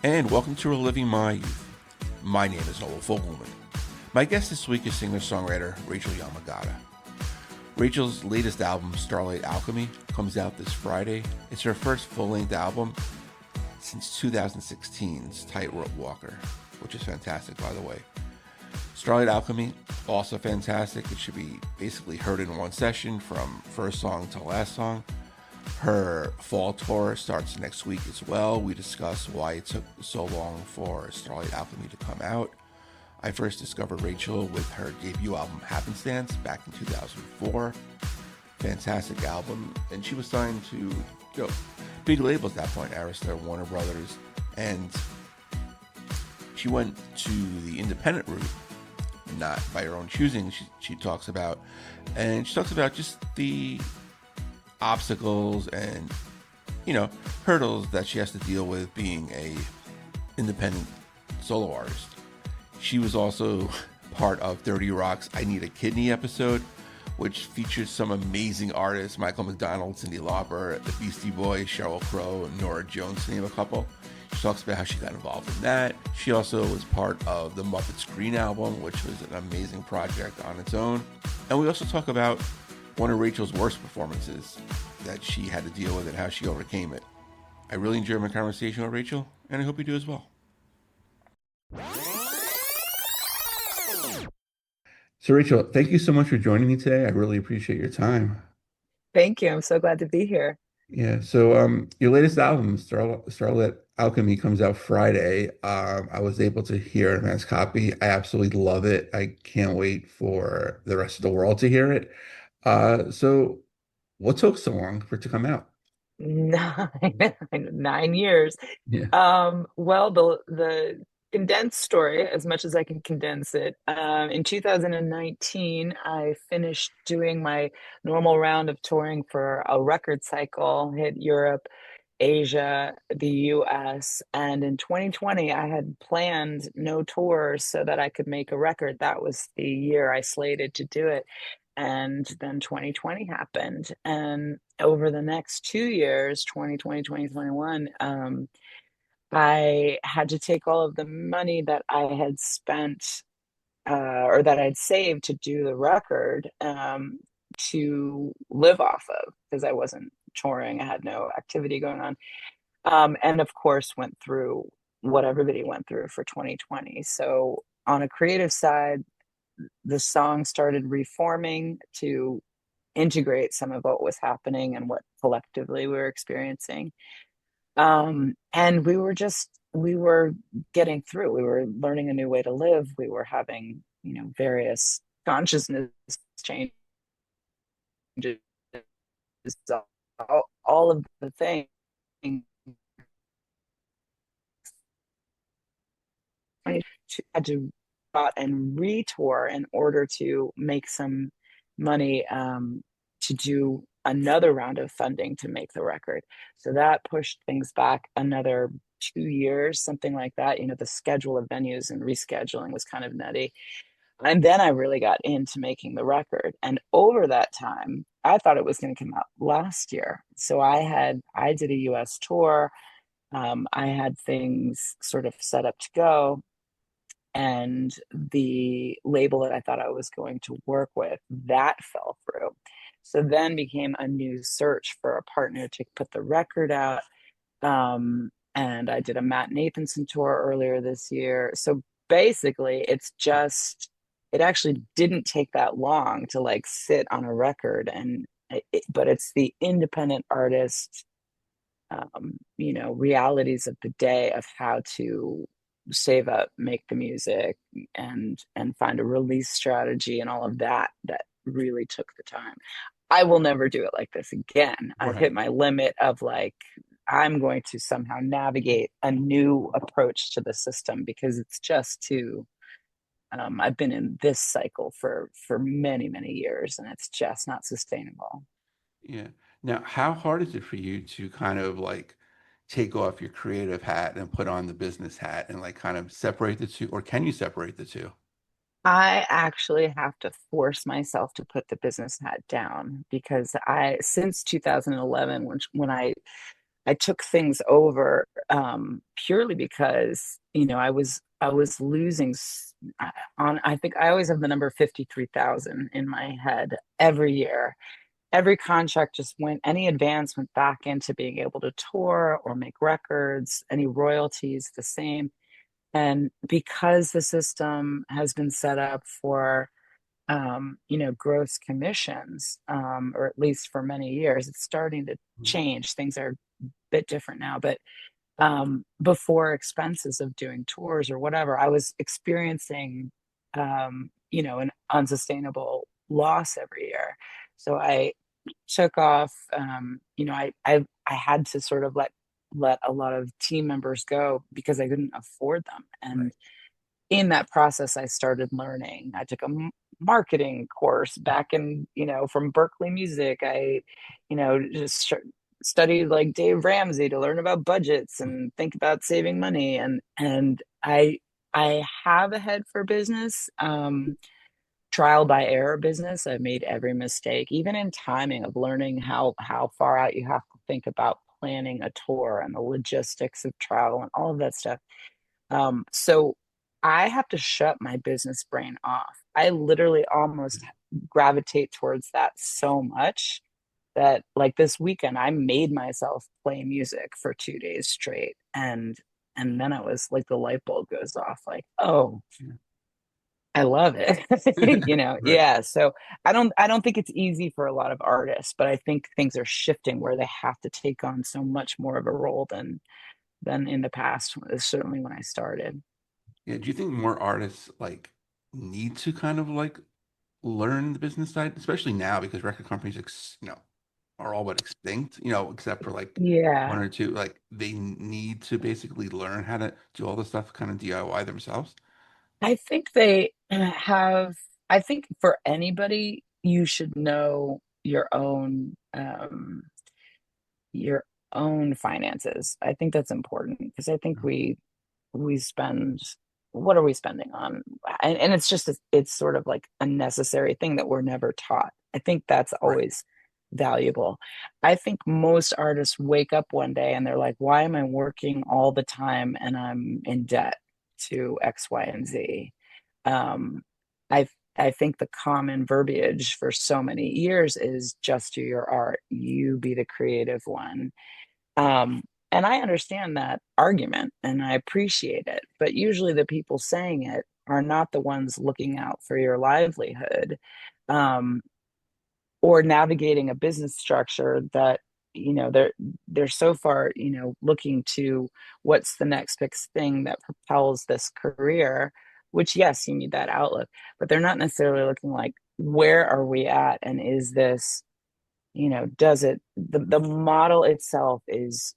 and welcome to Reliving My Youth. My name is Noel Fogelman. My guest this week is singer-songwriter Rachael Yamagata. Rachel's latest album, Starlit Alchemy, comes out this Friday. It's her first full-length album since 2016's Tightrope Walker, which is fantastic, by the way. Starlit Alchemy, also fantastic. It should be basically heard in one session from first song to last song. Her fall tour starts next week as well. We discuss why it took so long for Starlit Alchemy to come out. I first discovered Rachael with her debut album Happenstance back in 2004. Fantastic album. And she was signed to big labels at that point, Arista, Warner Brothers. And she went to the independent route, not by her own choosing, she talks about. And she talks about just the obstacles and hurdles that she has to deal with being a independent solo artist. She was also part of 30 Rock's I Need a Kidney episode, which featured some amazing artists: Michael McDonald, Cyndi Lauper, the Beastie Boys, Sheryl Crow, and Norah Jones, to name a couple. She talks about how she got involved in that. She also was part of the Muppets Green album, which was an amazing project on its own. And we also talk about one of Rachel's worst performances that she had to deal with and how she overcame it. I really enjoyed my conversation with Rachael, and I hope you do as well. So, Rachael, thank you so much for joining me today. I really appreciate your time. Thank you. I'm so glad to be here. Yeah, so your latest album, Starlit Alchemy, comes out Friday. I was able to hear an advance copy. I absolutely love it. I can't wait for the rest of the world to hear it. So what took so long for it to come out? Nine, 9 years. Yeah. Well, the condensed story, as much as I can condense it, in 2019, I finished doing my normal round of touring for a record cycle, hit Europe, Asia, the US, and in 2020, I had planned no tours so that I could make a record. That was the year I slated to do it. And then 2020 happened. And over the next 2 years, 2020, 2021, I had to take all of the money that I had spent or that I'd saved to do the record to live off of because I wasn't touring. I had no activity going on. And of course, went through what everybody went through for 2020. So, on a creative side, the song started reforming to integrate some of what was happening and what collectively we were experiencing. And we were getting through. We were learning a new way to live. We were having, various consciousness changes, all of the things. I had to and retour in order to make some money to do another round of funding to make the record. So that pushed things back another 2 years, something like that. The schedule of venues and rescheduling was kind of nutty. And then I really got into making the record. And over that time, I thought it was going to come out last year. So I did a US tour. I had things sort of set up to go, and the label that I thought I was going to work with, that fell through. So then became a new search for a partner to put the record out. And I did a Matt Nathanson tour earlier this year. So basically, it actually didn't take that long to like sit on a record. But it's the independent artist, realities of the day of how to save up, make the music, and find a release strategy and all of that really took the time. I will never do it like this again. I've Right. hit my limit of like I'm going to somehow navigate a new approach to the system because it's just too I've been in this cycle for many, many years and it's just not sustainable. Yeah. Now, how hard is it for you to kind of like take off your creative hat and put on the business hat and like kind of separate the two, or can you separate the two? I actually have to force myself to put the business hat down because since 2011, when I I took things over purely because I was losing on. I think I always have the number 53,000 in my head every year. Every contract just went, any advance went back into being able to tour or make records, any royalties the same. And because the system has been set up for gross commissions, or at least for many years, it's starting to change. Things are a bit different now, but before expenses of doing tours or whatever, I was experiencing, an unsustainable loss every year. So I took off. I had to sort of let a lot of team members go because I couldn't afford them. And Right. in that process, I started learning. I took a marketing course back in, from Berkeley Music. I, just studied like Dave Ramsey to learn about budgets and think about saving money. And I have a head for business. Trial by error business. I've made every mistake, even in timing of learning how far out you have to think about planning a tour and the logistics of travel and all of that stuff. So I have to shut my business brain off. I literally almost gravitate towards that so much that, like, this weekend I made myself play music for 2 days straight, and then I was like, the light bulb goes off, like, oh, I love it. Right. Yeah. So I don't think it's easy for a lot of artists, but I think things are shifting where they have to take on so much more of a role than in the past, certainly when I started. Yeah. Do you think more artists like need to kind of like learn the business side, especially now because record companies, are all but extinct, except for like one Yeah. or two. Like they need to basically learn how to do all the stuff kind of DIY themselves. I think they have, I think for anybody, you should know your own finances. I think that's important because I think we spend, what are we spending on? And it's sort of like a necessary thing that we're never taught. I think that's Right. always valuable. I think most artists wake up one day and they're like, why am I working all the time and I'm in debt to X, Y, and Z? Um, I I think the common verbiage for so many years is just do your art, you be the creative one. Um, and I understand that argument and I appreciate it, but usually the people saying it are not the ones looking out for your livelihood, um, or navigating a business structure that, they're so far, looking to what's the next big thing that propels this career, which, yes, you need that outlook, but they're not necessarily looking like, where are we at, and is this, does it, the model itself is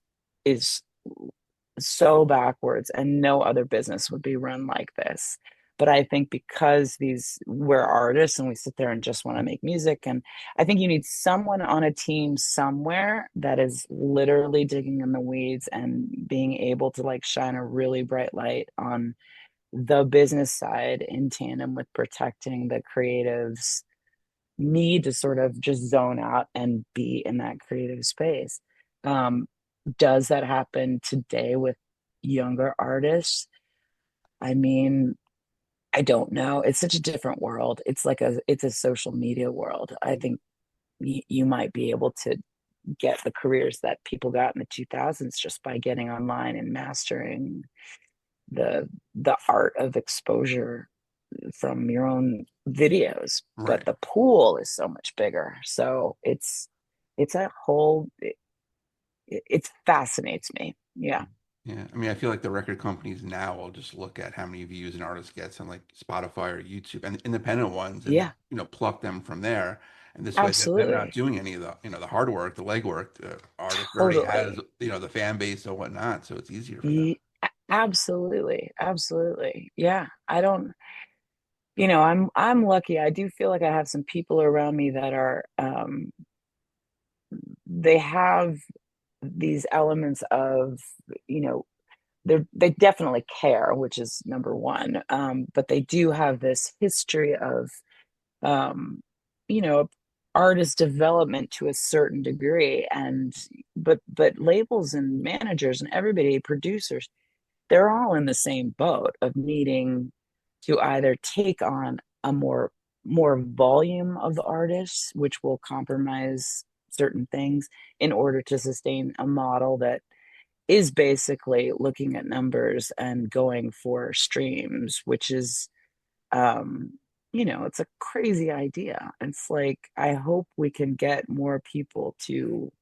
so backwards, and no other business would be run like this. But I think because we're artists and we sit there and just want to make music, and I think you need someone on a team somewhere that is literally digging in the weeds and being able to like shine a really bright light on the business side in tandem with protecting the creatives need to sort of just zone out and be in that creative space. Um, does that happen today with younger artists? I mean, I don't know. It's such a different world. It's a social media world. I think you might be able to get the careers that people got in the 2000s just by getting online and mastering the art of exposure from your own videos, but Right. the pool is so much bigger. So it's a whole it fascinates me. Yeah. Yeah, I mean, I feel like the record companies now will just look at how many views an artist gets on like Spotify or YouTube and independent ones and Yeah, pluck them from there. And this way they're not absolutely. doing any of the hard work, the legwork. The artist already has, Totally. the fan base or whatnot, so it's easier for them. Ye- Absolutely. Absolutely. Yeah. I don't, I'm lucky. I do feel like I have some people around me that are they have these elements of, you know, they definitely care, which is number one. But they do have this history of, um, you know, artist development to a certain degree. And but labels and managers and everybody, producers, they're all in the same boat of needing to either take on a more volume of the artists, which will compromise certain things in order to sustain a model that is basically looking at numbers and going for streams, which is um it's a crazy idea. It's like, I hope we can get more people to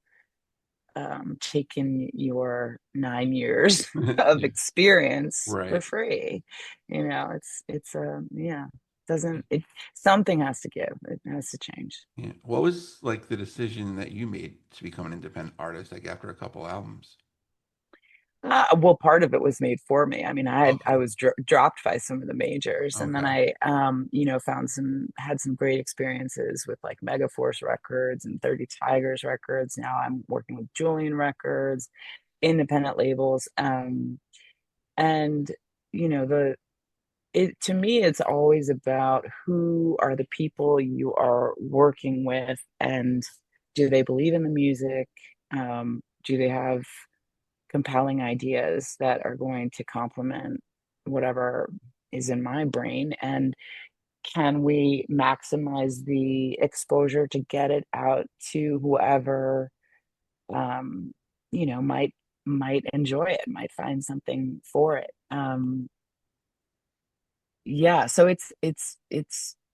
take in your 9 years of Yeah. experience for Right. free. It's yeah, doesn't it, something has to give, it has to change. Yeah. What was like the decision that you made to become an independent artist, like after a couple albums? Well, part of it was made for me. I mean, I Okay. was dropped by some of the majors, and then Okay. I, had some great experiences with like Megaforce Records and 30 Tigers Records. Now I'm working with Julian Records, independent labels, and the it to me, it's always about who are the people you are working with, and do they believe in the music? Do they have compelling ideas that are going to complement whatever is in my brain? And can we maximize the exposure to get it out to whoever um, might enjoy it, might find something for it? Yeah, so it's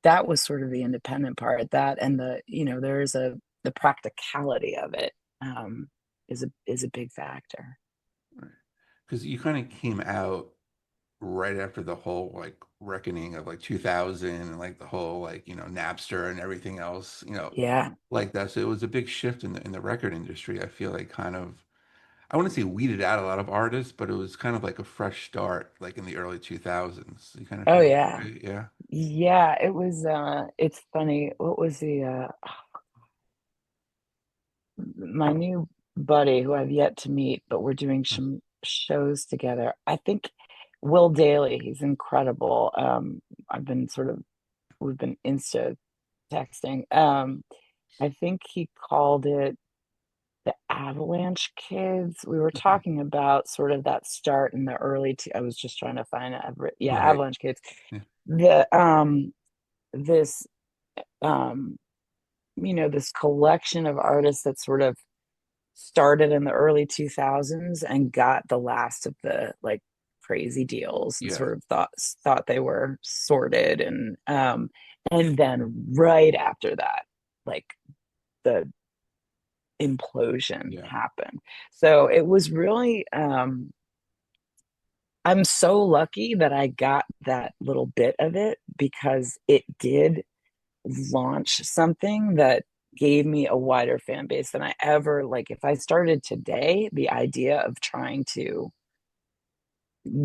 that was sort of the independent part, that, and there's the practicality of it is a big factor. Because you kind of came out right after the whole like reckoning of like 2000 and like the whole like Napster and everything else Yeah. like that. So it was a big shift in the record industry. I feel like kind of, I wouldn't say weeded out a lot of artists, but it was kind of like a fresh start like in the early 2000s. You kind of Oh feel yeah. right? Yeah. Yeah, it was it's funny. What was the my new buddy who I've yet to meet, but we're doing some shows together. I think Will Daly, he's incredible. I've been sort of we've been insta texting. I think he called it the Avalanche Kids. We were Okay. talking about sort of that start in the I was just trying to find it. Yeah, Right. Avalanche Kids. Yeah. The this this collection of artists that sort of started in the early 2000s and got the last of the like crazy deals, and Yeah. sort of thought they were sorted, and then right after that, like, the implosion Yeah. happened. So it was really I'm so lucky that I got that little bit of it, because it did launch something that gave me a wider fan base than I ever, like, if I started today, the idea of trying to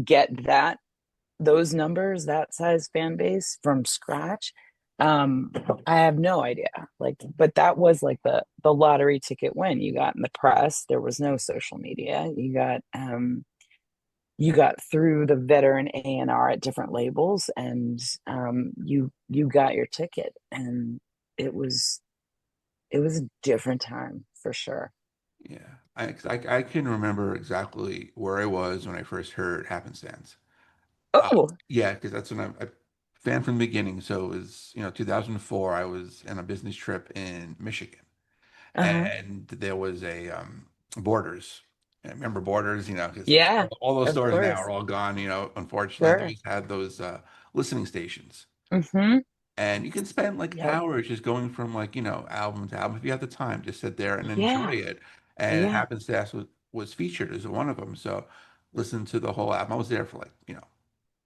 get those numbers, that size fan base from scratch, um I have no idea. Like, but that was like the lottery ticket win. You got in the press, there was no social media. You got through the veteran A&R at different labels, and you got your ticket, and it was it was a different time for sure. Yeah. 'Cause I can remember exactly where I was when I first heard Happenstance. Oh. Yeah, because that's when I'm a fan from the beginning. So it was, 2004. I was on a business trip in Michigan, Uh-huh. and there was a Borders. I remember Borders, because Yeah, all those of stores now are course. all gone, unfortunately. They Sure. just had those listening stations. Mm-hmm. And you can spend like Yep. hours just going from like, album to album if you have the time. Just sit there and enjoy Yeah. it. And Yeah. Happenstance was featured as one of them. So listen to the whole album. I was there for like,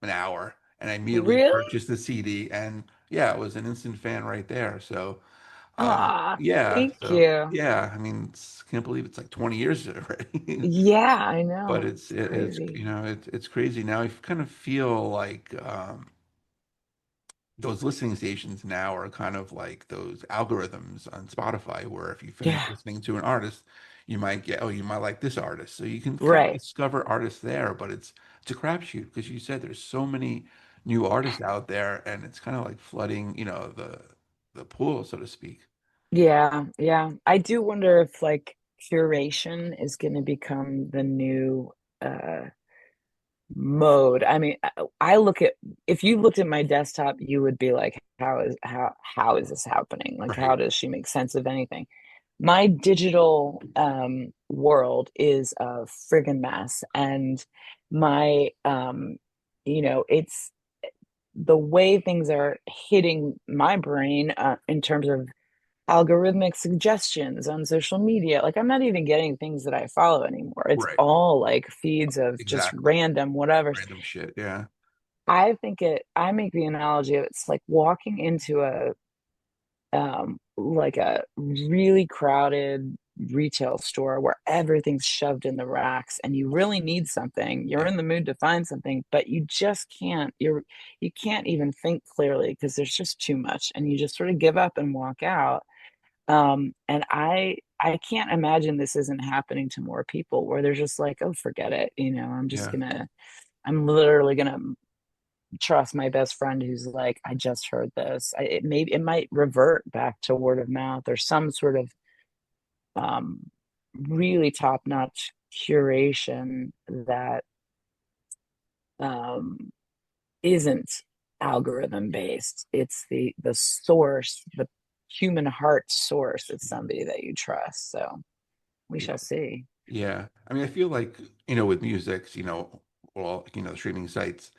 an hour, and I immediately Really? purchased the CD. And yeah, I was an instant fan right there. So Ah, yeah, thank so you. yeah, I mean, can't believe it's like 20 years already. Yeah, I But know. it's It's it, it's crazy. it's crazy now. I kind of feel like those listening stations now are kind of like those algorithms on Spotify, where if you finish Yeah. listening to an artist, you might get, oh, you might like this artist. So you can kind of Right. discover artists there, but it's a crapshoot because you said there's so many new artists out there, and it's kind of like flooding, the pool, so to speak. Yeah, yeah. I do wonder if like curation is going to become the new uh mode. I mean, I look at if you looked at my desktop, you would be like, how is this happening? Like, how Right. does she make sense of anything? My digital world is a friggin' mess, and my it's the way things are hitting my brain in terms of algorithmic suggestions on social media. Like, I'm not even getting things that I follow anymore. It's Right. all like feeds of just Exactly. random whatever. Random shit. Yeah. I make the analogy of it's like walking into a like a really crowded retail store where everything's shoved in the racks and you really need something. You're Yeah. in the mood to find something, but you just can't. You can't even think clearly because there's just too much and you just sort of give up and walk out. And I can't imagine this isn't happening to more people where they're just like, oh, forget it. Yeah. I'm literally gonna trust my best friend who's like, I just heard this. It might revert back to word of mouth or some sort of um, really top notch curation that um, isn't algorithm based. It's the source, the human heart source. It's somebody that you trust. So we Yeah. shall see. Yeah. I mean, I feel like, with music, well, the streaming sites,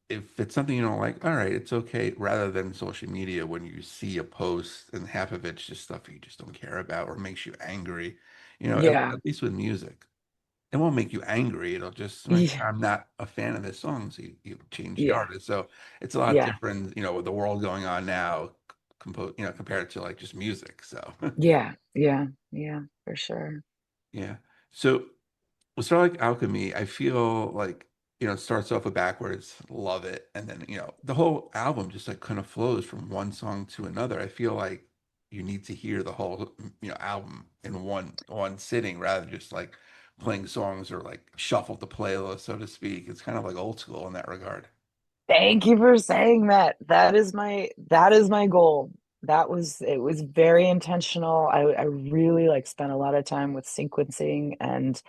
if it's something you don't like, all right, it's okay. Rather than social media, when you see a post and half of it's just stuff you just don't care about or makes you angry, Yeah, at least with music, it won't make you angry. It'll just like, yeah, I'm not a fan of this song, so you change the yeah, artist. So it's a lot yeah, different, with the world going on now, compared to like just music. So yeah, yeah, yeah, for sure. yeah. So with Starlight Alchemy, I feel like, it starts off with backwards, love it. And then, the whole album just like kind of flows from one song to another. I feel like you need to hear the whole, album in one sitting rather than just like playing songs or like shuffle the playlist, so to speak. It's kind of like old school in that regard. Thank you for saying that. That is my goal. It was very intentional. I really like spent a lot of time with sequencing and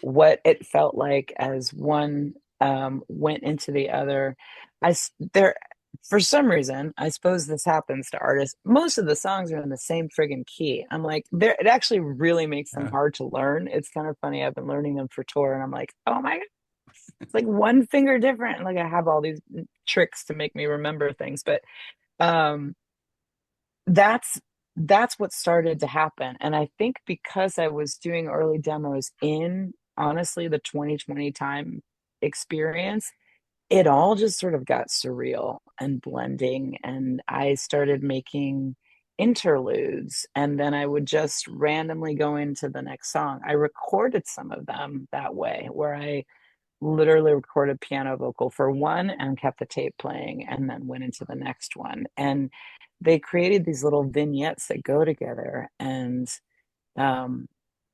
what it felt like as one went into the other. There for some reason, I suppose this happens to artists. Most of the songs are in the same friggin' key. I'm like, there it actually really makes them Yeah. hard to learn. It's kind of funny. I've been learning them for tour and I'm like, oh my, it's like one finger different. And like I have all these tricks to make me remember things. But um that's that's what started to happen. And I think because I was doing early demos in honestly the 2020 time experience, it all just sort of got surreal and blending. And I started making interludes and then I would just randomly go into the next song. I recorded some of them that way, where I literally recorded piano vocal for one and kept the tape playing and then went into the next one. And they created these little vignettes that go together um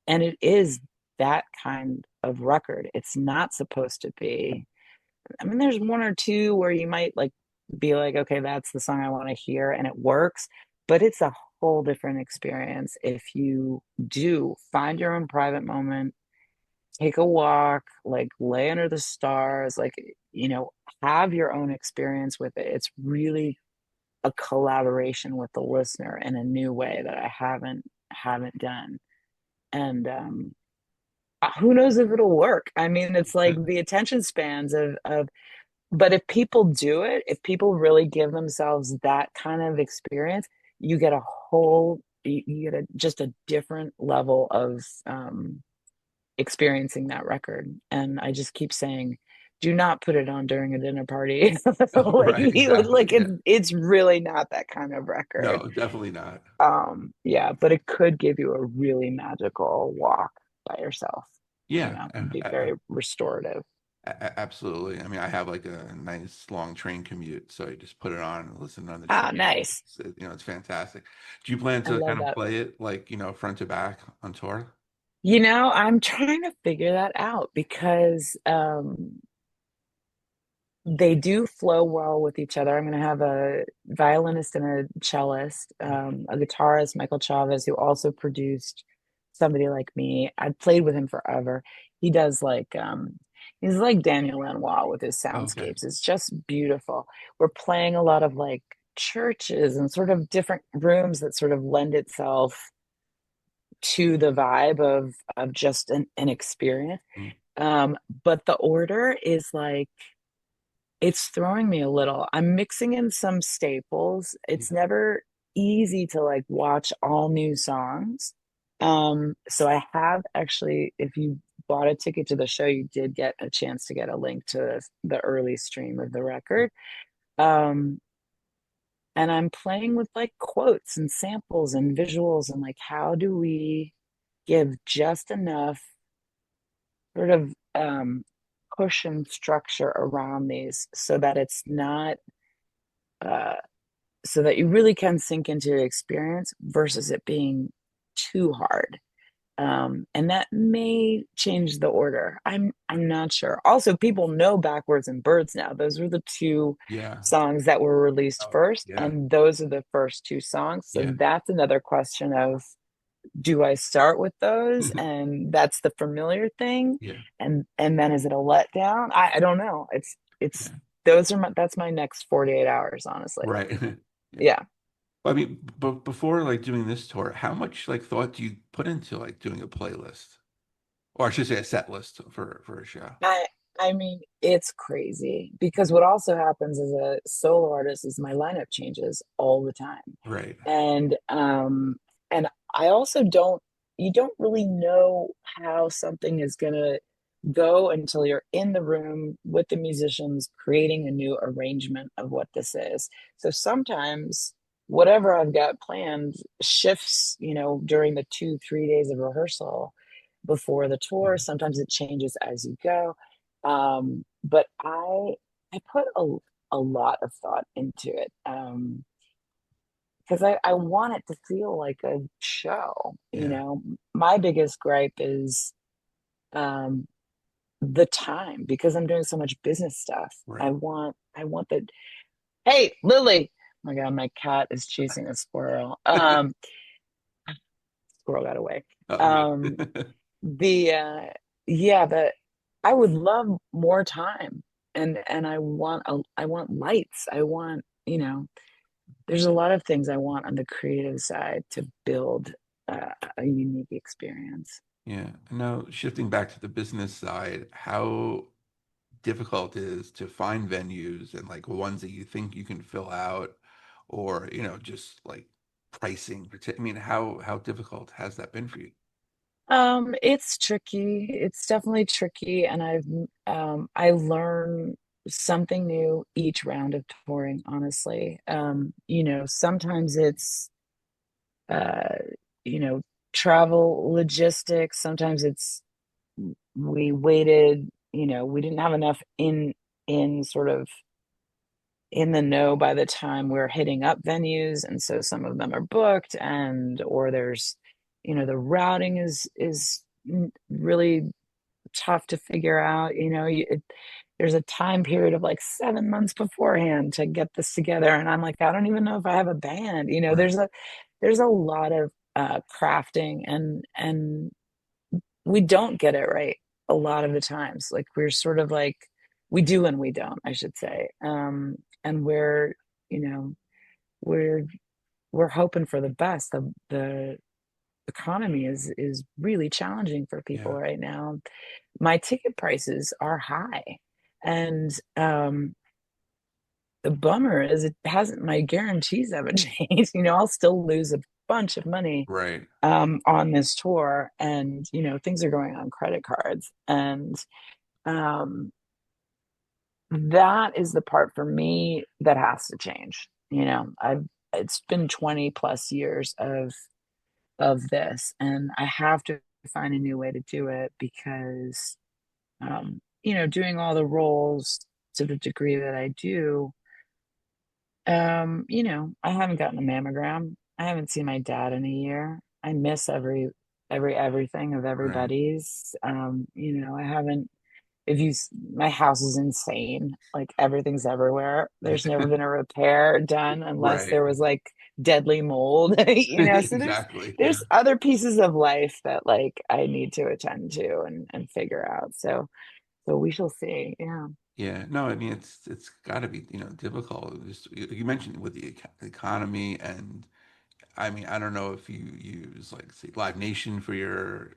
and it is that kind of record. It's not supposed to be. I mean, there's one or two where you might like be like, okay, that's the song I want to hear and it works, but it's a whole different experience if you do find your own private moment, take a walk, like lay under the stars, like, have your own experience with it. It's really a collaboration with the listener in a new way that I haven't done. And who knows if it'll work? I mean, it's like the attention spans of but if people do it, if people really give themselves that kind of experience, you get a whole you get just a different level of experiencing that record. And I just keep saying, do not put it on during a dinner party. like Right, exactly. Yeah. it's really not that kind of record. No, definitely not. Yeah, but it could give you a really magical walk by yourself. Yeah. It'd be very restorative. Absolutely. I mean, I have like a nice long train commute, so I just put it on and listen on the Ah, train. nice. It's fantastic. Do you plan I to love kind of that. play it like, front to back on tour? I'm trying to figure that out because They do flow well with each other. I'm going to have a violinist and a cellist, a guitarist, Michael Chavez, who also produced Somebody Like Me. I've played with him forever. He does he's like Daniel Lanois with his Okay. soundscapes. It's just beautiful. We're playing a lot of like churches and sort of different rooms that sort of lend itself to the vibe of just an experience. Mm. But the order is like it's throwing me a little. I'm mixing in some staples. It's Yeah. never easy to like watch all new songs. So I have actually, if you bought a ticket to the show, you did get a chance to get a link to the early stream of the record. Um, and I'm playing with like quotes and samples and visuals and like how do we give just enough sort of push and structure around these so that it's not uh, so that you really can sink into your experience versus it being too hard. And that may change the order. I'm not sure. Also, people know Backwards and Birds now. Those were the two Yeah. songs that were released Oh, first, yeah. and those are the first two songs. So Yeah. that's another question of do I start with those and that's the familiar thing Yeah. and then is it a letdown? I don't know. It's Yeah. those are that's my next 48 hours, honestly. Right. Yeah. Yeah. I mean, but before like doing this tour, how much like thought do you put into like doing a playlist? Or I should say a set list for a show. I I mean, it's crazy because what also happens as a solo artist is my lineup changes all the time. Right. And I also don't you don't really know how something is gonna go until you're in the room with the musicians creating a new arrangement of what this is. So sometimes whatever I've got planned shifts, during the 2, 3 days of rehearsal before the tour. Mhm. Sometimes it changes as you go. But I put a lot of thought into it. Because I want it to feel like a show. Yeah. My biggest gripe is um, the time because I'm doing so much business stuff. Right. I want the hey Lily. Oh my God, my cat is chasing a squirrel. Squirrel got away. Oh, Um, good. the yeah, the I would love more time and I want lights. I want, there's a lot of things I want on the creative side to build a unique experience. Yeah. Now, shifting back to the business side, how difficult it is to find venues and like ones that you think you can fill out or, just like pricing. I mean, how difficult has that been for you? It's tricky. It's definitely tricky, and I learn something new each round of touring, honestly. Sometimes it's uh, you know, travel logistics, sometimes it's we waited, we didn't have enough in sort of in the know by the time we're hitting up venues, and so some of them are booked and or there's the routing is really tough to figure out. There's a time period of like 7 months beforehand to get this together, and I'm like, I don't even know if I have a band. Right. There's a lot of crafting, and we don't get it right a lot of the times. Like we're sort of like we do and we don't, I should say. And you know we're we're hoping for the best. The economy is really challenging for people Yeah. right now. My ticket prices are high, and the bummer is it hasn't my guarantees haven't changed. I'll still lose a bunch of money Right. on this tour, and things are going on credit cards, and um that is the part for me that has to change. I've It's been 20 plus years of this, and I have to find a new way to do it because doing all the roles to the degree that I do, I haven't gotten a mammogram. I haven't seen my dad in a year. I miss everything of Right. everybody's. I haven't. my house is insane. Like everything's everywhere. There's never been a repair done unless Right. there was like deadly mold, So Exactly. there's Yeah. other pieces of life that like I need to attend to and figure out. So we shall see. Yeah. Yeah. No, I mean it's got to be, difficult. Just, you mentioned with the economy, and I mean, I don't know if you use like say Live Nation for your,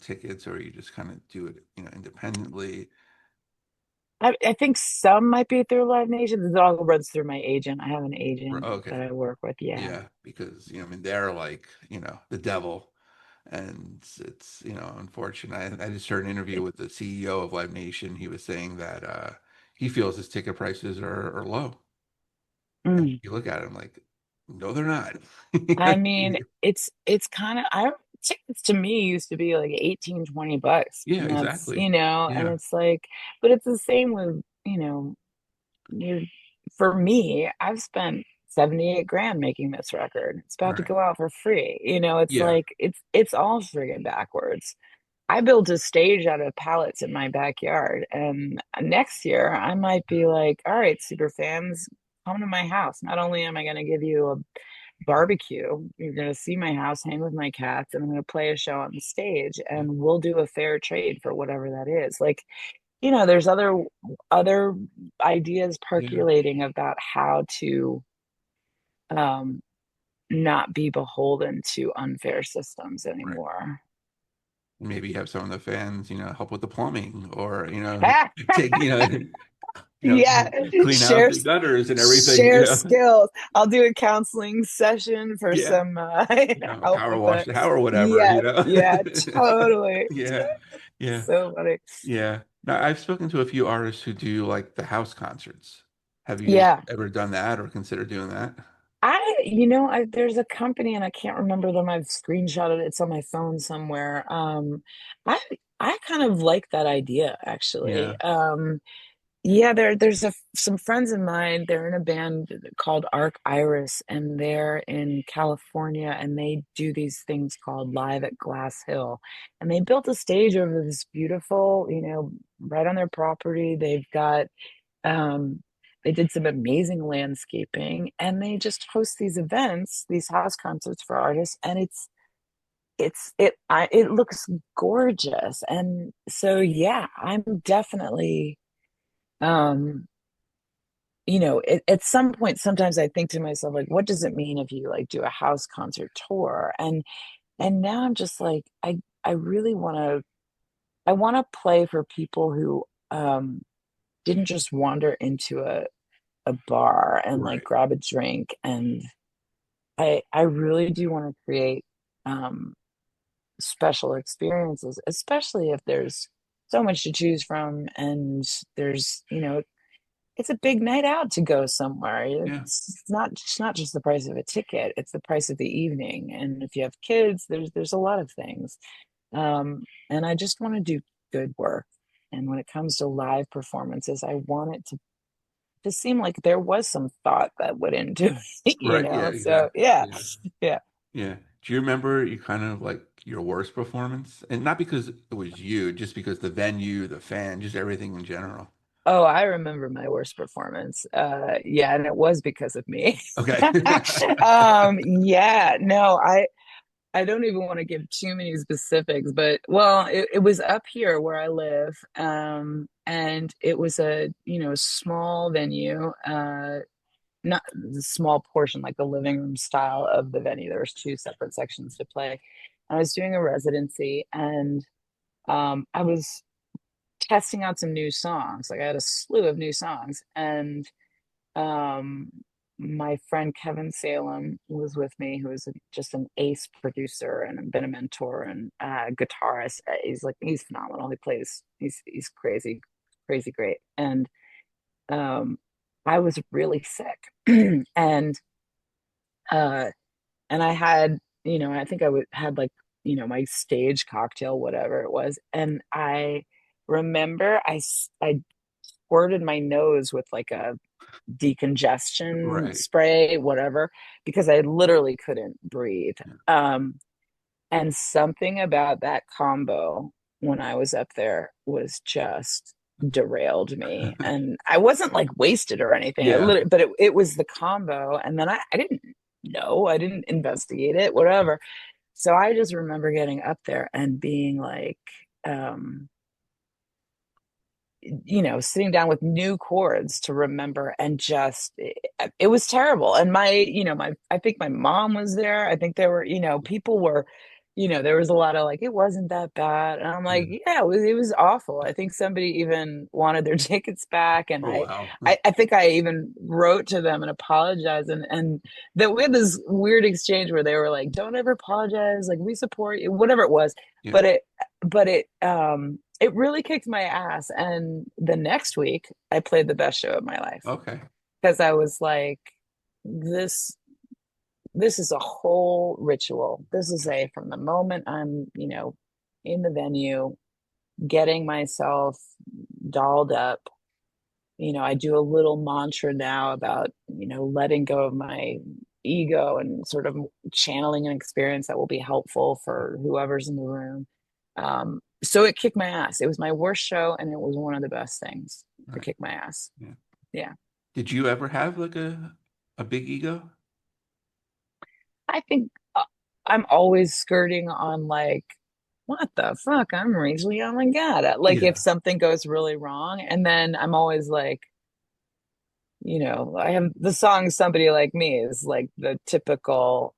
tickets, or you just kind of do it, independently. I think some might be through Live Nation. This all runs through my agent. I have an agent that Okay. I work with. Yeah. Yeah, because I mean they're like, the devil, and it's, unfortunate. I just heard an interview with the CEO of Live Nation. He was saying that he feels his ticket prices are low. And Mm. you look at it, like, no, they're not. I mean, it's kind of I tickets to me used to be like 18, $20. Yeah, And that's, exactly. and Yeah, it's like, but it's the same with, you for me, I've spent 78 grand making this record. It's about to right. go out for free. It's Yeah, like it's all friggin' backwards. I built a stage out of pallets in my backyard, and next year I might be like, all right, super fans, come to my house. Not only am I going to give you a barbecue, you're going to see my house, hang with my cats, and I'm going to play a show on the stage, yeah, and we'll do a fair trade for whatever that is. Like, there's other ideas yeah, percolating about how to um not be beholden to unfair systems right. anymore. Maybe you have some of the fans, help with the plumbing, or Ah, take, yeah, clean out share the gutters and everything. share skills. I'll do a counseling session for Yeah, some help power with wash the. the house or whatever. Yeah, yeah, totally. Yeah, yeah, So funny. yeah. Now I've spoken to a few artists who do like the house concerts. Have you Yeah. ever done that or considered doing that? There's a company and I can't remember them. I've screenshotted it. It's on my phone somewhere. I I kind of like that idea actually. Yeah, Yeah, some friends of mine. They're in a band called Arc Iris, and they're in California, and they do these things called Live at Glass Hill, and they built a stage over this beautiful, right on their property. Um, they did some amazing landscaping, and they just host these events, these house concerts for artists, and it looks gorgeous, and so yeah, I'm definitely um at some point sometimes I think to myself like what does it mean if you like do a house concert tour and now I'm just like I really want to play for people who didn't just wander into a bar and like right. grab a drink, and I really do want to create um special experiences, especially if there's so much to choose from and there's it's a big night out to go somewhere. Yeah, It's not just the price of a ticket, it's the price of the evening. And if you have kids, there's a lot of things. And I just want to do good work. And when it comes to live performances, I want it to seem like there was some thought that went into it, right. Yeah, So exactly. yeah. Yeah, Yeah. yeah. Do you remember you kind of like your worst performance? And not because it was you, just because the venue, the fan, just everything in general. Oh, I remember my worst performance. Yeah, and it was because of me. Okay. Yeah, no, I don't even want to give too many specifics, but well, it was up here where I live, and it was a small venue, not the small portion like the living room style of the venue. There was two separate sections to play. I was doing a residency, and I was testing out some new songs. Like I had a slew of new songs, and um, my friend Kevin Salem was with me, who is just an ace producer and been a mentor and guitarist. He's phenomenal. He plays. He's crazy, crazy great. And um, I was really sick, and uh, and I had I think had like my stage cocktail, whatever it was, and I remember I squirted my nose with like a decongestion Right. spray, whatever, because I literally couldn't breathe. Yeah. Um, and something about that combo. when I was up there was just derailed me. And I wasn't like wasted or anything. I Yeah. literally, but it was the combo. And then I didn't know, I didn't investigate it, whatever. So I just remember getting up there and being like, um, sitting down with new chords to remember, and just it was terrible. And I think my mom was there. I think there were, people were, there was a lot of like, it wasn't that bad. And I'm like, Yeah. yeah, it was awful. I think somebody even wanted their tickets back. And Oh, I, wow. I, I think I even wrote to them and apologized. And that we had this weird exchange where they were like, don't ever apologize. Like, we support you, whatever it was. Yeah. But it really kicked my ass. And the next week I played the best show of my life, Okay. because I was like, this is a whole ritual. This is a from the moment I'm, in the venue, getting myself dolled up. I do a little mantra now about, letting go of my ego and sort of channeling an experience that will be helpful for whoever's in the room. So it kicked my ass. It was my worst show, and it was one of the best things All to right. kick my ass. Yeah. Yeah. Did you ever have like a big ego? I think I'm always skirting on like, what the fuck? I'm Rachael Yamagata. Like, if Yeah. something goes really wrong, and then I'm always like, I have the song Somebody Like Me is like the typical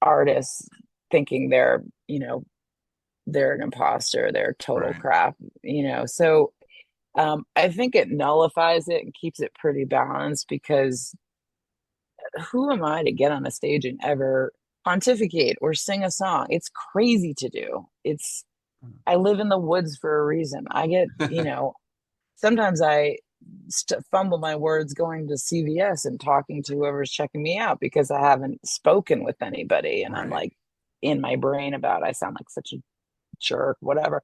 artist thinking they're an imposter, they're total Right. crap, So I think it nullifies it and keeps it pretty balanced, because who am I to get on a stage and ever pontificate or sing a song? It's crazy to do. I live in the woods for a reason. I get, sometimes I fumble my words going to CVS and talking to whoever's checking me out, because I haven't spoken with anybody. And I'm Right. like in my brain about, I sound like such a jerk, whatever.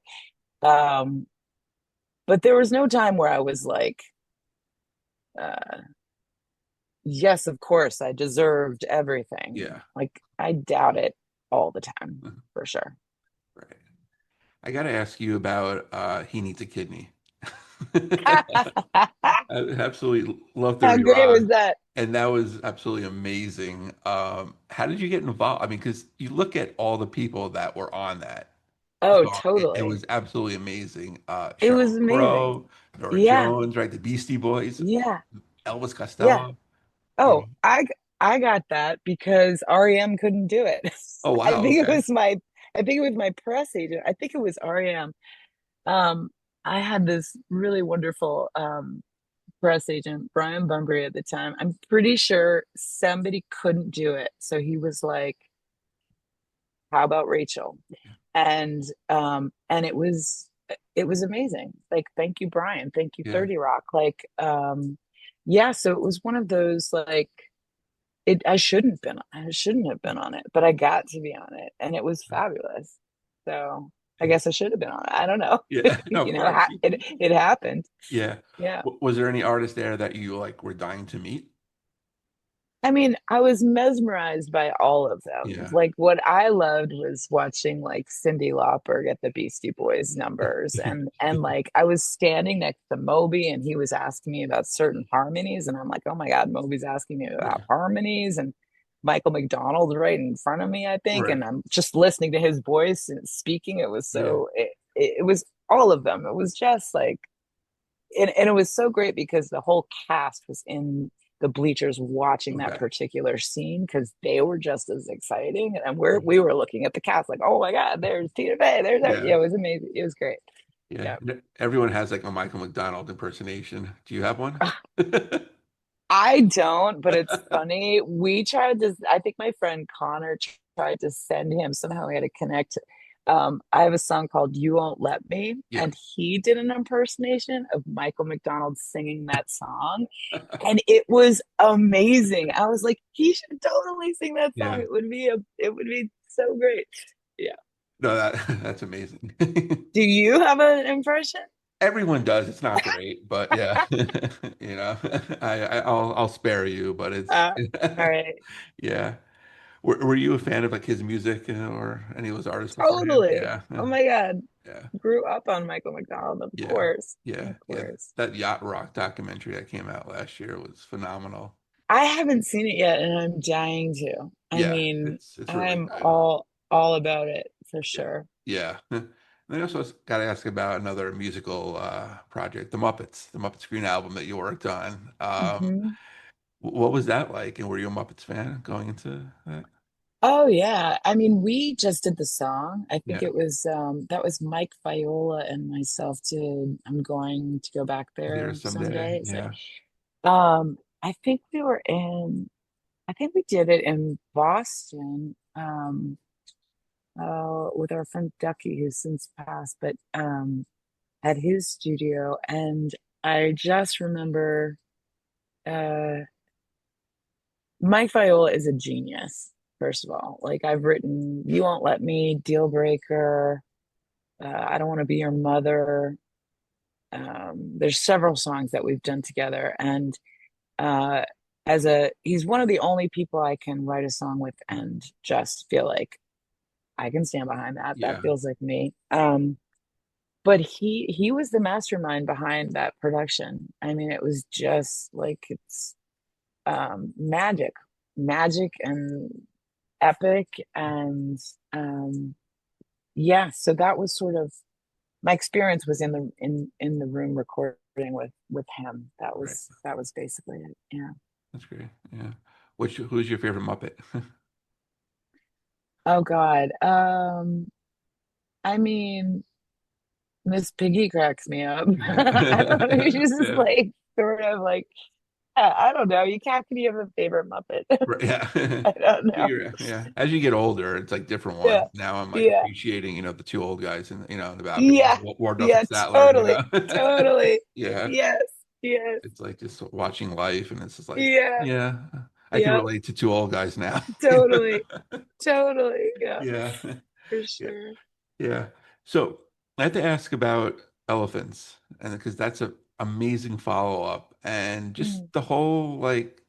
Um, but there was no time where I was like, uh, yes, of course, I deserved everything. Yeah. Like, I doubt it all the time, for sure. Right. I got to ask you about He Needs a Kidney. How I absolutely love 30 great Rock. was that? And that was absolutely amazing. How did you get involved? I mean, because you look at all the people that were on that Oh, song, it totally. was absolutely amazing. It was Sheryl amazing. Crow, Nora Yeah, Jones, right? The Beastie Boys, yeah, Elvis yeah. Costello. You Oh, know. I got that because REM couldn't do it. Oh, I wow. think it Okay. was my I think it was my press agent. I think it was REM. I had this really wonderful press agent, Brian Bunbury, at the time. I'm pretty sure somebody couldn't do it. So he was like, how about Rachel? And it was amazing. Like, thank you, Brian. Thank you, Yeah. 30 Rock. Like, yeah, so it was one of those like, I shouldn't have been on it, but I got to be on it, and it was fabulous. So I Yeah. guess I should have been on it. I don't know. Yeah. Of course. It happened. Yeah. Yeah. Was there any artist there that you like were dying to meet? I mean, I was mesmerized by all of them. Yeah. Like, what I loved was watching like Cyndi Lauper get the Beastie Boys numbers, and like I was standing next to Moby, and he was asking me about certain harmonies, and I'm like, oh my God, Moby's asking me about Yeah. harmonies, and Michael McDonald's right in front of me, I think, and Right. I'm just listening to his voice and speaking. It was Yeah. it was all of them. It was just like, and it was so great because the whole cast was in the bleachers watching that Okay. particular scene, because they were just as exciting, and we were looking at the cast like, oh my God, there's Tina Fey, there's her. Yeah. Yeah, it was amazing. It was great. Yeah. Yeah. Everyone has like a Michael McDonald impersonation. Do you have one? I don't, but it's funny. I think my friend Connor tried to send him. Somehow we had to connect. I have a song called You Won't Let Me, Yeah. and he did an impersonation of Michael McDonald singing that song. And it was amazing. I was like, he should totally sing that song. Yeah. It would be so great. Yeah. No, that's amazing. Do you have an impression? Everyone does. It's not great, but yeah, I'll spare you, but it's Uh, all right. yeah. Were you a fan of like his music or any of those artists beforehand? Totally. Yeah. Oh my God. Yeah. Grew up on Michael McDonald, of Yeah. course. Yeah. Of Yeah. course. That Yacht Rock documentary that came out last year was phenomenal. I haven't seen it yet, and I'm dying to. I Yeah, mean, it's really I'm good. all about it for Yeah. sure. Yeah. And I also got to ask about another musical project, the Muppets Green album that you worked on. Hmm. What was that like? And were you a Muppets fan going into that? Oh yeah. I mean, we just did the song. I think Yeah. it was that was Mike Viola and myself did I'm going to go back There there someday. someday. Is it? Yeah. I think I think we did it in Boston, with our friend Ducky, who's since passed, but at his studio. And I just remember uh Mike Viola is a genius, first of all. Like I've written You Won't Let Me, Deal Breaker, I Don't Want to Be Your Mother. There's several songs that we've done together. And uh he's one of the only people I can write a song with and just feel like I can stand behind that. That Yeah. feels like me. But he was the mastermind behind that production. I mean, it was just like it's magic, magic and epic. And yeah, so that was sort of my experience was in the room recording with him. Right. That was basically it. Yeah. That's great. Yeah. Who's your favorite Muppet? Oh God. I mean, Miss Piggy cracks me up. I don't know. Yeah. She's just Yeah. like sort of like I don't know. You can't can you have a favorite Muppet? Right, yeah. I don't know. Yeah. As you get older, it's like different Yeah. ones. Now I'm like Yeah. appreciating, the two old guys in the balcony, Yeah. Wardorf Yeah, and Statler, totally. Totally. Yeah. Yes. Yes. It's like just watching life and it's just like, Yeah. yeah, I can Yeah. relate to two old guys now. Totally. Totally. Yeah, Yeah. for Yeah. sure. Yeah. So I have to ask about elephants, and because that's a amazing follow-up, and just Mm, the whole like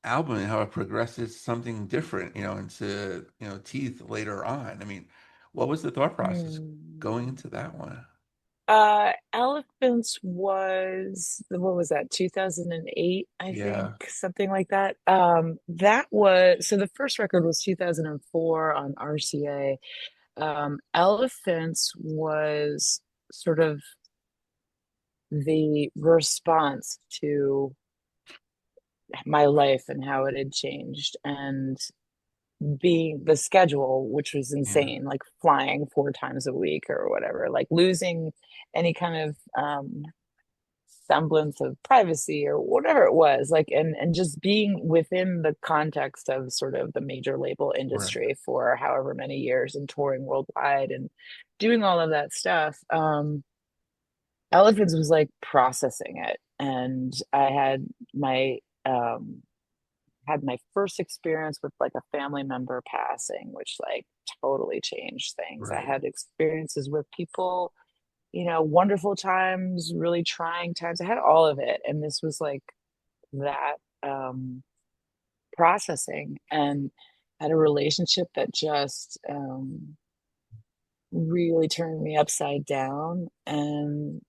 album and how it progresses something different, into, teeth later on. I mean, what was the thought process going mm. into that one? Elephants was what was that, 2008, I think, Yeah. something like that. That was so the first record was 2004 on RCA. Elephants was sort of the response to my life and how it had changed and being the schedule, which was Yeah. insane, like flying 4 times a week or whatever, like losing any kind of semblance of privacy or whatever it was, like and just being within the context of sort of the major label Right. industry for however many years and touring worldwide and doing all of that stuff. Elephants was like processing it, and I um had my first experience with like a family member passing, which like totally changed things. I Right. had experiences with people, wonderful times, really trying times. I had all of it. And this was like that processing, and had a relationship that just really turned me upside down. And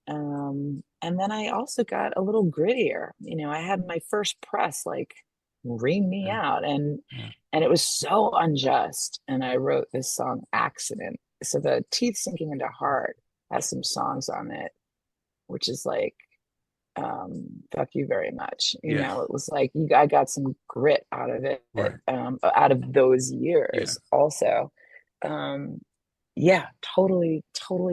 then I also got a little grittier. I had my first press like ream me Yeah. out, Yeah. and it was so unjust. And I wrote this song Accident. So the Teeth Sinking into Heart has some songs on it, which is like fuck you very much. Yeah. It was like I got some grit out of it, Right. out of those Yeah. years also. um yeah, totally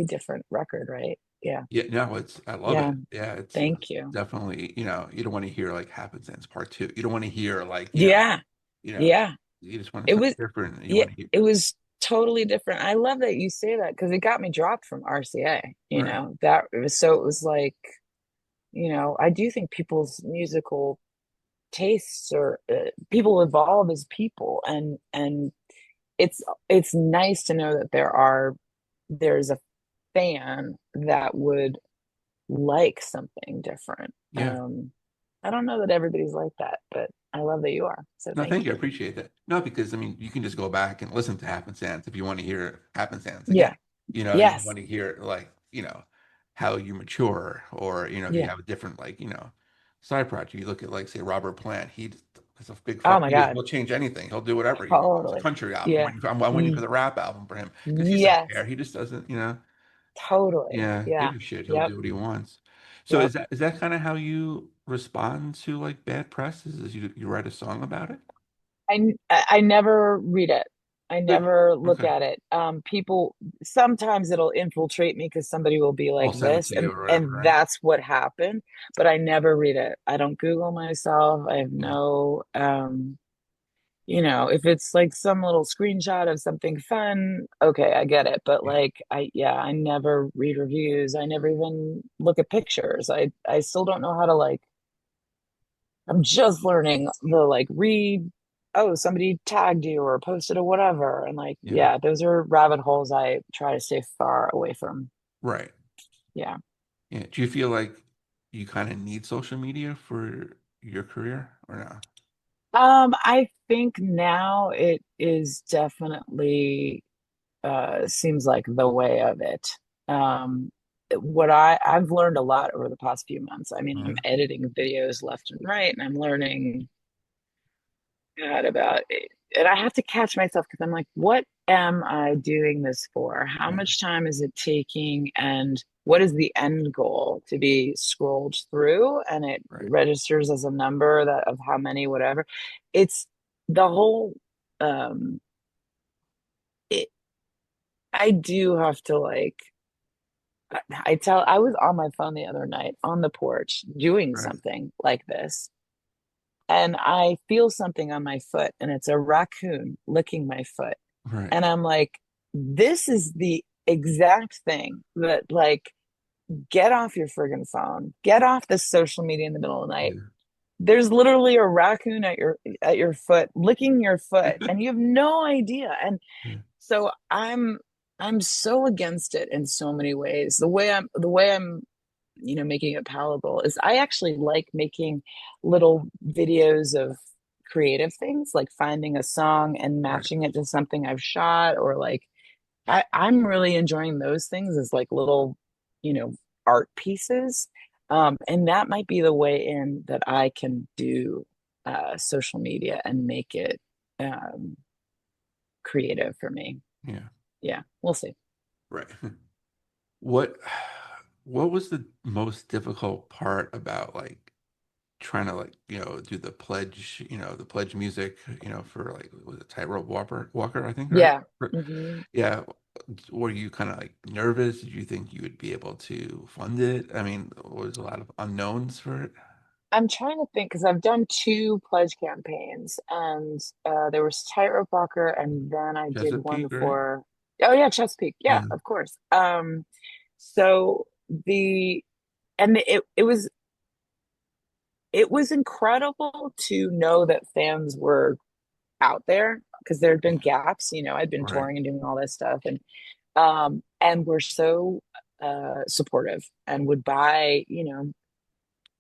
different record, right? Yeah. Yeah. No, I love Yeah. it. Yeah. It's Thank you. definitely, you don't want to hear like Happenstance Part Two. You don't want to hear like, Yeah. you know, Yeah. you just want It something was, different. You yeah, want to hear, it was totally different. I love that you say that because it got me dropped from RCA. right. That it was so it was like, I do think people's musical tastes or people evolve as people, and it's it's nice to know that there's a fan that would like something different. Yeah. I don't know that everybody's like that, but I love that you are. So No, thank thank you. I you. appreciate that. No, because I mean, you can just go back and listen to Happenstance if you want to hear Happenstance again. Yeah. You Yes. want to hear like, how you mature, or if you Yeah. have a different like, side project. You look at like say Robert Plant. He's a big Oh fuck. my God. He'll change anything. He'll do whatever he wants. A Totally. country album. Yeah. I'm waiting for Mm. the rap album for him because he doesn't care. Yes. He just doesn't. Totally. Yeah, Yeah. give a shit. He'll Yep. do what he wants. So Yep. is that kind of how you respond to like bad press? Is you write a song about it? I never read it. I Good. never look Okay. at it. People sometimes it'll infiltrate me because somebody will be I'll like send it this, to you or whatever, and right? that's what happened. But I never read it. I don't Google myself. I have Yeah. no if it's like some little screenshot of something fun, okay, I get it. But Yeah. like I never read reviews. I never even look at pictures. I still don't know how to like I'm just learning the like read, oh, somebody tagged you or posted a whatever. And like, Yeah. yeah, those are rabbit holes I try to stay far away from. Right. Yeah. Yeah. Do you feel like you kind of need social media for your career or not? I think now it is definitely seems like the way of it. Um what I've learned a lot over the past few months. I mean, I'm Yeah. editing videos left and right, and I'm learning God about it. And I have to catch myself because I'm like, what am I doing this for? How Yeah. much time is it taking? And what is the end goal to be scrolled through? And it Right. registers as a number that of how many, whatever. It's the whole um it, I do have to like I was on my phone the other night on the porch doing Right. something like this, and I feel something on my foot, and it's a raccoon licking my foot. Right. And I'm like, this is the exact thing that, like, get off your friggin' phone, get off this social media in the middle of the night. Yeah. There's literally a raccoon at your foot, licking your foot, and you have no idea. And Yeah. so I'm so against it in so many ways. The way I'm making it palatable is I actually like making little videos of creative things, like finding a song and Right. matching it to something I've shot, or like I'm really enjoying those things as like little, you know, art pieces. And that might be the way in that I can do social media and make it um, creative for me. Yeah. Yeah, we'll see. Right. What what was the most difficult part about like trying to like, do the pledge music, for like was it Tightrope Walker, I think, right? Yeah. Hmm. Yeah. Were you kind of like nervous? Did you think you would be able to fund it? I mean, was a lot of unknowns for it? I'm trying to think because I've done two pledge campaigns, and there was Tightrope Walker, and then I did one Chesapeake, right? for, oh yeah, Chesapeake. Yeah, Yeah. of course. So the and it was incredible to know that fans were out there because there had been Yeah. gaps. I'd been Right. touring and doing all this stuff, and were so supportive and would buy,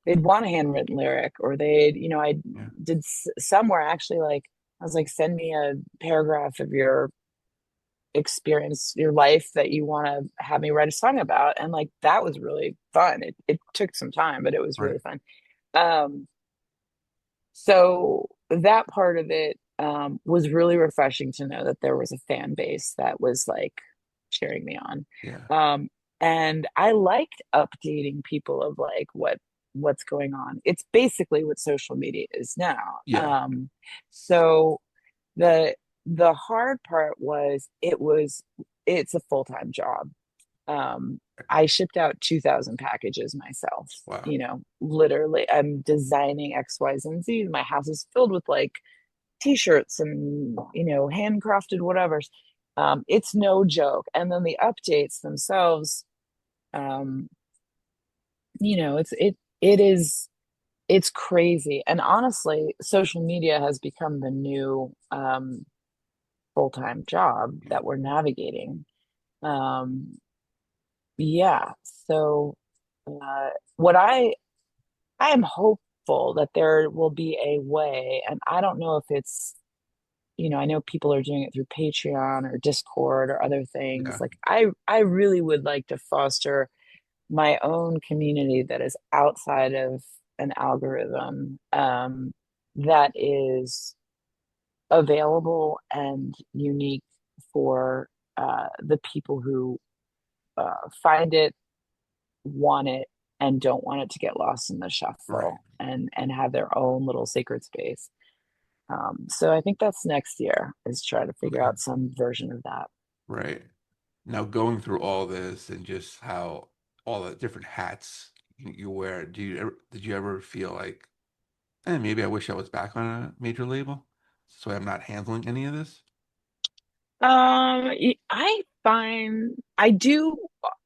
they'd want a handwritten lyric, or I Yeah. did somewhere actually, like, I was like, send me a paragraph of your experience, your life that you want to have me write a song about. And like, that was really fun. It took some time, but it was Right. really fun. Um, so that part of it was really refreshing to know that there was a fan base that was like cheering me on. Yeah. Um, and I liked updating people of like what's going on. It's basically what social media is now. Yeah. So the the hard part was it's a full-time job. I shipped out 2,000 packages myself. Wow. Literally, I'm designing X, Y's, and Z's. My house is filled with like t-shirts and handcrafted whatever's. It's no joke. And then the updates themselves, um, it's crazy. And honestly, social media has become the new full-time job Yeah. that we're navigating. Um, yeah. So what I am hope. hopeful that there will be a way, and I don't know if it's, I know people are doing it through Patreon or Discord or other things. Yeah. Like I really would like to foster my own community that is outside of an algorithm, that is available and unique for the people who find it, want it, and don't want it to get lost in the Right. shuffle, and have their own little sacred space. So I think that's next year, is try to figure Okay. out some version of that. Right. Now, going through all this and just how all the different hats you wear, did you ever feel like, maybe I wish I was back on a major label, so I'm not handling any of this? I find I do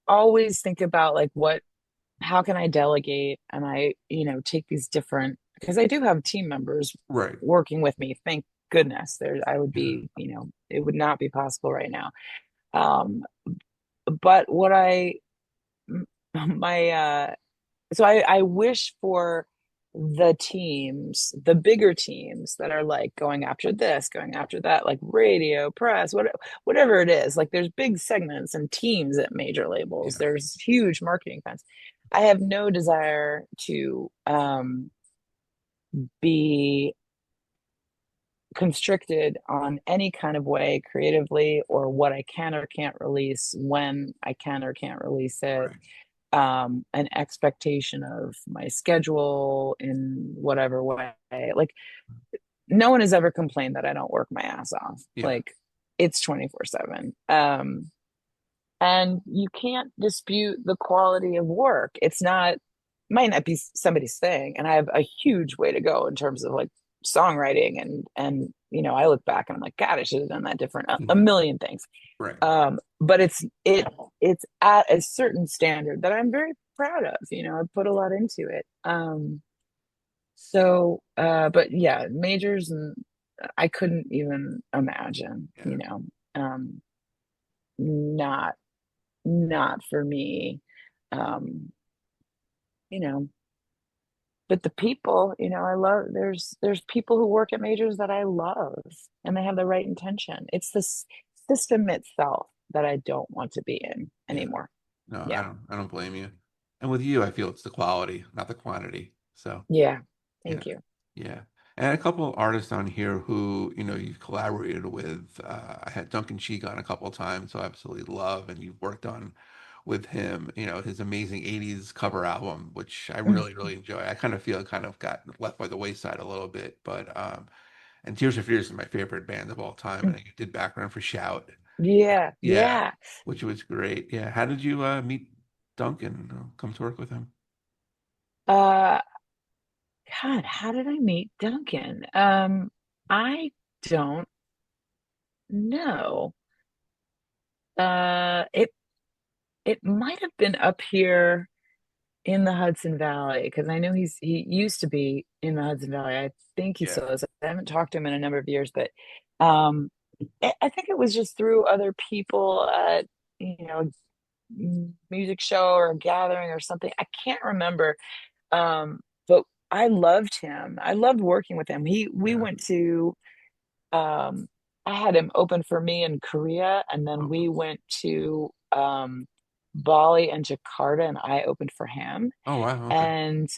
always think about like how can I delegate, and take these different, because I do have team members Right. working with me. Thank goodness. I would Yeah. be, it would not be possible right now. Um, but what I my so I wish for the bigger teams that are like going after this, going after that, like radio, press, whatever it is. Like there's big segments and teams at major labels. Yeah. There's huge marketing plans. I have no desire to be constricted on any kind of way creatively, or what I can or can't release, when I can or can't release it, Right. an expectation of my schedule in whatever way. Like no one has ever complained that I don't work my ass off. Yeah. Like it's 24/7. And you can't dispute the quality of work. It's not, might not be somebody's thing. And I have a huge way to go in terms of like songwriting, and I look back and I'm like, God, I should have done that different. A Yeah. million things. Right. But it's at a certain standard that I'm very proud of. I put a lot into it. But yeah, majors, and I couldn't even imagine, Yeah. um, not not for me. Um, you know, but the people, I love, there's people who work at majors that I love, and they have the right intention. It's this system itself that I don't want to be in Yeah. anymore. No, Yeah. I don't blame you. And with you, I feel it's the quality, not the quantity. So, Yeah. yeah. Thank you. Yeah. And a couple of artists on here who, you've collaborated with. I had Duncan Sheik on a couple of times, so I absolutely love, and you've worked on with him, his amazing 80s cover album, which I really, really enjoy. I kind of feel it kind of got left by the wayside a little bit, but and Tears for Fears is my favorite band of all time, and you did background for Shout. Yeah. Yeah, Yeah. which was great. Yeah. How did you meet Duncan? Come to work with him? Uh, God, how did I meet Duncan? I don't know. It might have been up here in the Hudson Valley, because I know he used to be in the Hudson Valley. I think he Yeah. still is. I haven't talked to him in a number of years, but um, I think it was just through other people at, music show or gathering or something. I can't remember. But I loved him. I loved working with him. We Yeah. went to um I had him open for me in Korea, and then Oh, we went to Bali and Jakarta, and I opened for him. oh wow. Okay. And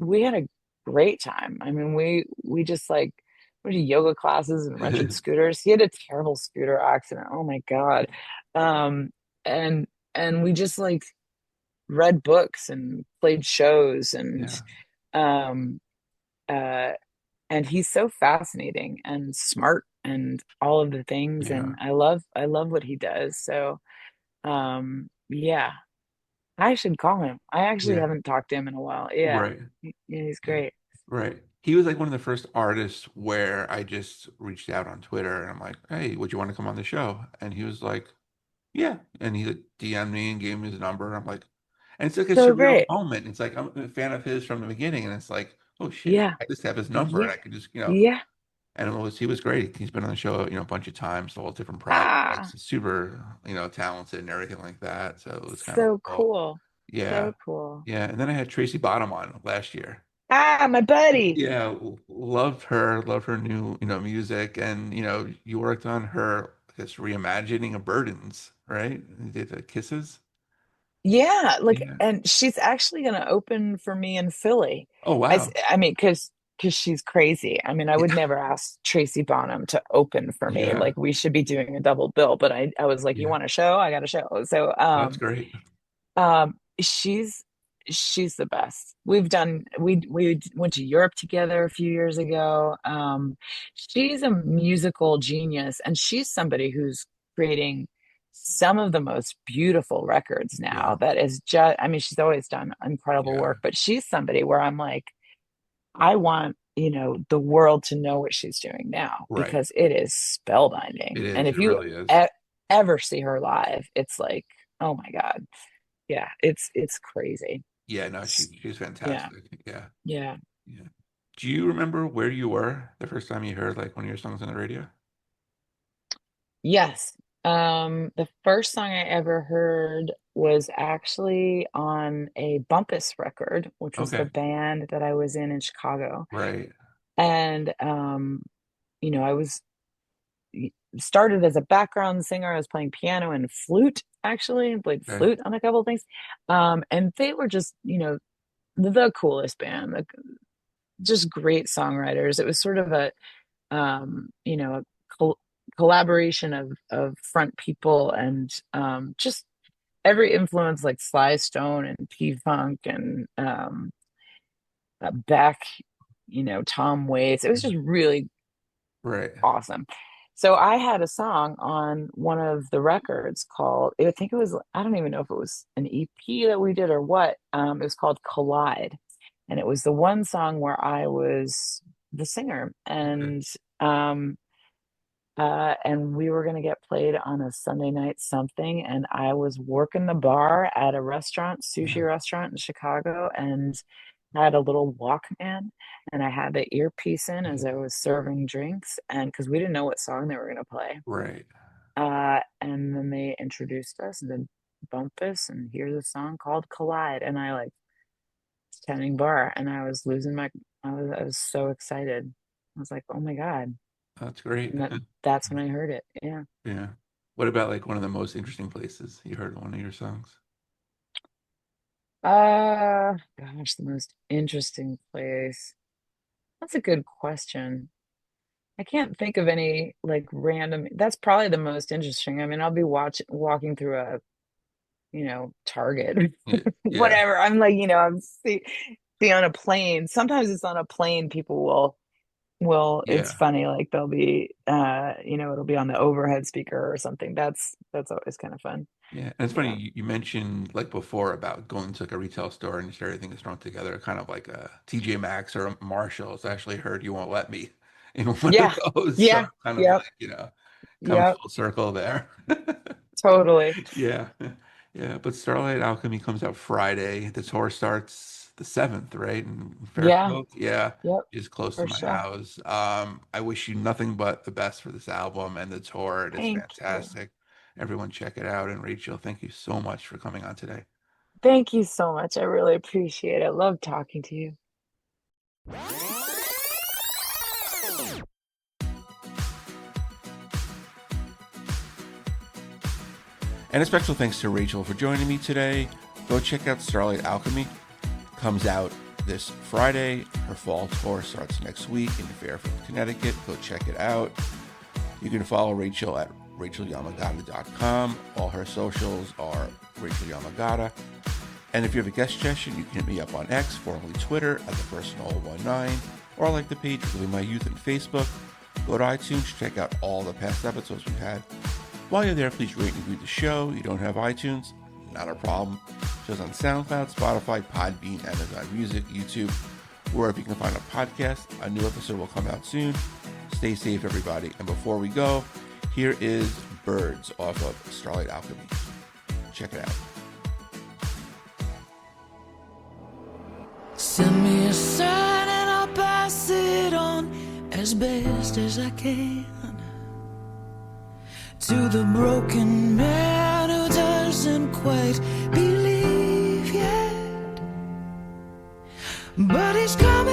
we had a great time. I mean, we just like went to yoga classes and rented scooters. He had a terrible scooter accident. Oh my God. Um and we just like read books and played shows, and Yeah. um uh and he's so fascinating and smart and all of the things, Yeah. and I love what he does. So yeah, I should call him. I actually Yeah. haven't talked to him in a while. Yeah. Right. Yeah, he's Yeah. great. Right. He was like one of the first artists where I just reached out on Twitter and I'm like, hey, would you want to come on the show? And he was like, yeah. And he like, DM'd me and gave me his number. And I'm like, and it's like a So surreal great. moment. It's like I'm a fan of his from the beginning. And it's like, oh shit, Yeah. I just have his number and Yeah. I could just, Yeah. and he was great. He's been on the show, a bunch of times, all different projects, Ah, super, talented and everything like that. So it was kind of so cool. cool. Yeah. So cool. Yeah. And then I had Tracy Bottom on last year. Ah, my buddy. Yeah, loved her new, music, and you worked on her, I guess, reimagining of Burdens, right? You did the Kisses. Yeah, like, Yeah. and she's actually going to open for me in Philly. Oh wow. I mean, because she's crazy. I mean, I would Yeah. never ask Tracy Bonham to open for me. Yeah. Like, we should be doing a double bill. But I was like, you Yeah. want a show? I got a show. So, That's great. um, she's the best. We went to Europe together a few years ago. She's a musical genius, and she's somebody who's creating some of the most beautiful records now. Yeah. That is just, I mean, she's always done incredible Yeah. work, but she's somebody where I'm like, I want, the world to know what she's doing now Right. because it is It spellbinding. And is. if It you really is. ever see her live, it's like, oh my God. Yeah, it's crazy. Yeah, no, S- she's Yeah, fantastic. Yeah. yeah. Yeah. Do you remember where you were the first time you heard like one of your songs on the radio? Yes. The first song I ever heard was actually on a Bumpus record, which was the Okay. band that I was in Chicago. Right. And I was started as a background singer. I was playing piano and flute, actually, and played Okay. flute on a couple of things. And they were just, the coolest band, just great songwriters. It was sort of a col collaboration of front people and just every influence like Sly Stone and P-Funk and Beck, Tom Waits. It was just really Right. awesome. So I had a song on one of the records called, I think it was, I don't even know if it was an EP that we did or what. It was called Collide. And it was the one song where I was the singer. Okay. And we were going to get played on a Sunday night something. And I was working the bar at a restaurant, Yeah. sushi restaurant in Chicago, and had a little Walkman. And I had the earpiece in as Yeah. I was serving drinks. And because we didn't know what song they were going to play. Right. And then they introduced us and then Bumpus, and here's a song called Collide. And I like standing bar and I was losing I was so excited. I was like, oh my God. That's great. And that's when I heard it. Yeah. Yeah. What about like one of the most interesting places you heard one of your songs? Gosh, the most interesting place. That's a good question. I can't think of any like random. That's probably the most interesting. I mean, I'll be walking through a, Target, Yeah. Yeah. whatever. I'm like, see on a plane. Sometimes it's on a plane. People it's Yeah. funny. Like they'll be, it'll be on the overhead speaker or something. That's always kind of fun. Yeah. And it's funny, Yeah. you mentioned like before about going to like a retail store and everything is thrown together, kind of like a TJ Maxx or a Marshall's. I actually heard You Won't Let Me in one of Yeah. those. So Yeah. kind of Yep. like, come Yep. full circle there. Totally. Yeah. Yeah. But Starlight Alchemy comes out Friday. The tour starts the 7th, right? In Yeah. Fairfield. Yeah. Yep. Is close to For my sure. house. I wish you nothing but the best for this album and the tour. It is Thank you. fantastic. Everyone check it out. And Rachel, thank you so much for coming on today. Thank you so much. I really appreciate it. Love talking to you. And a special thanks to Rachel for joining me today. Go check out Starlight Alchemy. Comes out this Friday. Her fall tour starts next week in Fairfield, Connecticut. Go check it out. You can follow Rachel at rachaelyamagata.com. All her socials are Rachael Yamagata. And if you have a guest suggestion, you can hit me up on X, formerly Twitter, at the first Noel19, or like the page Living My Youth on Facebook. Go to iTunes, check out all the past episodes we've had. While you're there, please rate and review the show. You don't have iTunes? Not a problem. Show's on SoundCloud, Spotify, Podbean, Amazon Music, YouTube, wherever you can find a podcast. A new episode will come out soon. Stay safe, everybody. And before we go, here is Birds off of Starlight Alchemy. Check it out. Send me a sign and I'll pass it on as best as I can to the broken man who doesn't quite believe yet, but he's coming.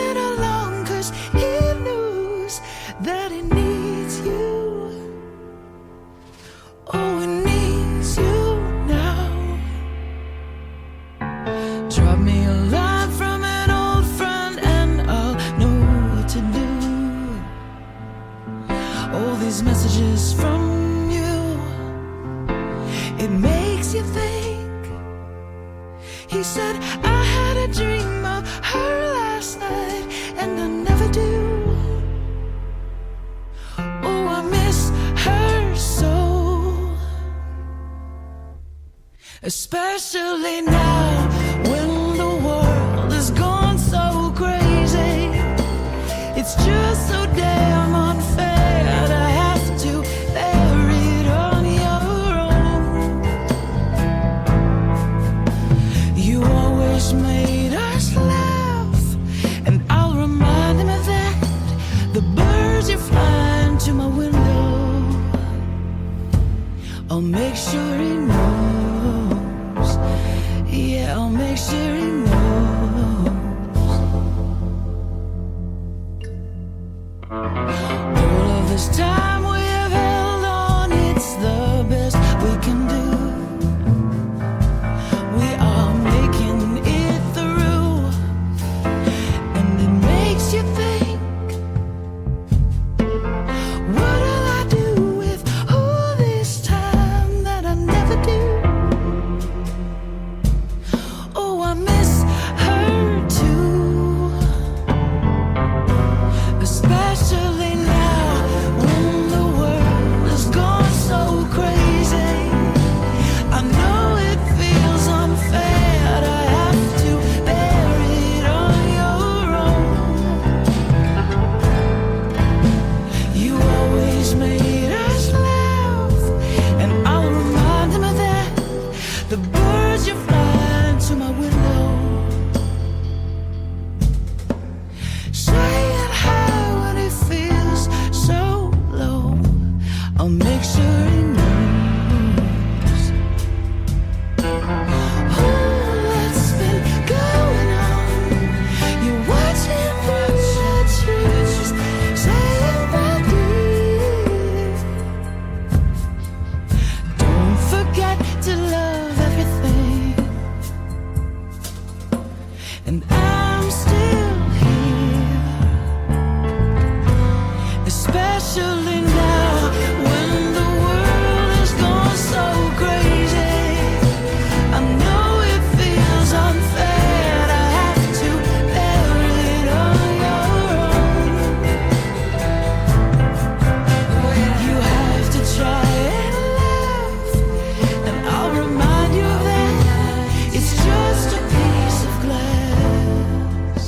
Drop me a line from an old friend and I'll know what to do. All these messages from you, it makes you think. He said I had a dream of her last night and I never do. Oh, I miss her so, especially now when the world has gone so crazy. It's just so damn unfair to have to bear it on your own. You always made us laugh, and I'll remind him of that. The birds you flying to my window, I'll make sure he knows. Yeah, I'll make sure he knows. All of this time we have held on, it's the best we can do. We are making it through, and it makes you think, what'll I do with all this time that I never do? Oh, I miss her too, especially now when the world has gone so crazy. I know it feels unfair to have to bear it on your own. You always made us laugh, and I'll remind him of that. The birds you fly to my window, saying hi when it feels so low. I'll make sure he knows. Oh, what's been going on? You're watching through the trees, saying my dear, don't forget to love everything. And I'm still here, especially now when the world has gone so crazy. I know it feels unfair to have to bear it on your own. You have to try and laugh, and I'll remind you of that. It's just a piece of glass,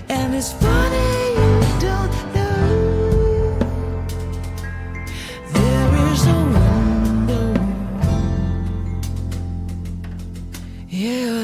and it's funny you don't know there is a window. Yeah,